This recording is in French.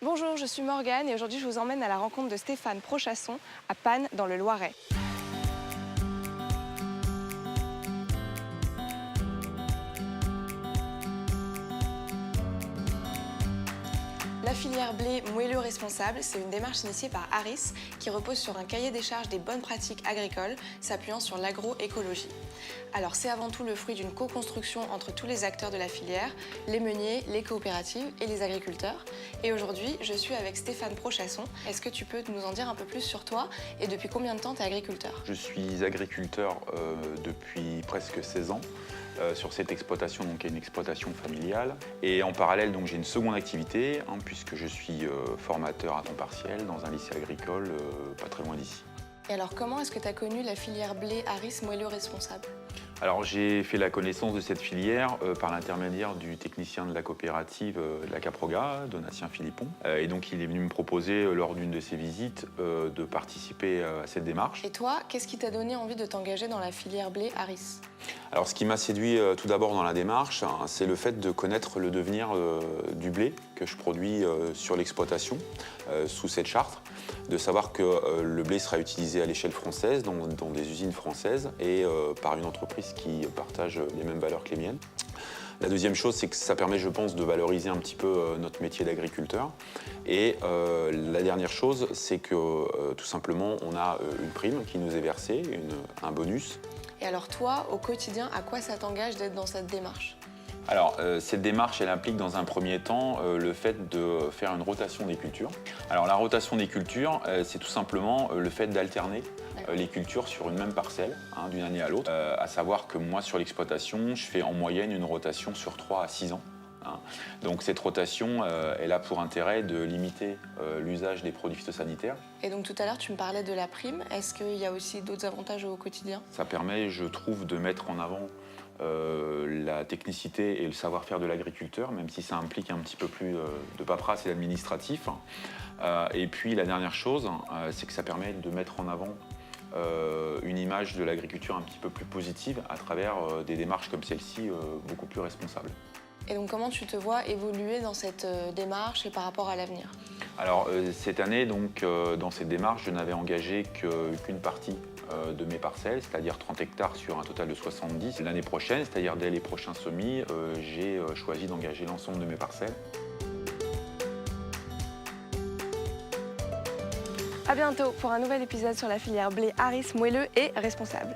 Bonjour, je suis Morgane et aujourd'hui je vous emmène à la rencontre de Stéphane Prochasson à Panne dans le Loiret. La filière blé moelleux responsable, c'est une démarche initiée par Harris qui repose sur un cahier des charges des bonnes pratiques agricoles s'appuyant sur l'agroécologie. Alors c'est avant tout le fruit d'une co-construction entre tous les acteurs de la filière, les meuniers, les coopératives et les agriculteurs. Et aujourd'hui, je suis avec Stéphane Prochasson. Est-ce que tu peux nous en dire un peu plus sur toi et depuis combien de temps tu es agriculteur? Je suis agriculteur depuis presque 16 ans sur cette exploitation, donc qui est une exploitation familiale. Et en parallèle, donc j'ai une seconde activité, puisque je suis formateur à temps partiel dans un lycée agricole pas très loin d'ici. Et alors comment est-ce que tu as connu la filière blé Harris moelleux responsable? Alors j'ai fait la connaissance de cette filière par l'intermédiaire du technicien de la coopérative de la Caproga, Donatien Philippon. Et donc il est venu me proposer lors d'une de ses visites de participer à cette démarche. Et toi, qu'est-ce qui t'a donné envie de t'engager dans la filière blé Harris? Alors ce qui m'a séduit tout d'abord dans la démarche, c'est le fait de connaître le devenir du blé que je produis sur l'exploitation sous cette charte, de savoir que le blé sera utilisé à l'échelle française, dans des usines françaises et par une entreprise qui partage les mêmes valeurs que les miennes. La deuxième chose, c'est que ça permet, je pense, de valoriser un petit peu notre métier d'agriculteur. Et la dernière chose, c'est que tout simplement, on a une prime qui nous est versée, un bonus. Et alors toi, au quotidien, à quoi ça t'engage d'être dans cette démarche? Alors, cette démarche, elle implique dans un premier temps le fait de faire une rotation des cultures. Alors, la rotation des cultures, c'est tout simplement le fait d'alterner les cultures sur une même parcelle, d'une année à l'autre. À savoir que moi, sur l'exploitation, je fais en moyenne une rotation sur 3 à 6 ans. Donc cette rotation, elle a pour intérêt de limiter l'usage des produits phytosanitaires. Et donc tout à l'heure, tu me parlais de la prime. Est-ce qu'il y a aussi d'autres avantages au quotidien? Ça permet, je trouve, de mettre en avant la technicité et le savoir-faire de l'agriculteur, même si ça implique un petit peu plus de paperasse et d'administratif. Et puis la dernière chose, c'est que ça permet de mettre en avant une image de l'agriculture un petit peu plus positive à travers des démarches comme celle-ci, beaucoup plus responsables. Et donc comment tu te vois évoluer dans cette démarche et par rapport à l'avenir? Alors cette année, donc, dans cette démarche, je n'avais engagé qu'une partie de mes parcelles, c'est-à-dire 30 hectares sur un total de 70. L'année prochaine, c'est-à-dire dès les prochains semis, j'ai choisi d'engager l'ensemble de mes parcelles. À bientôt pour un nouvel épisode sur la filière blé Harris moelleux et responsable.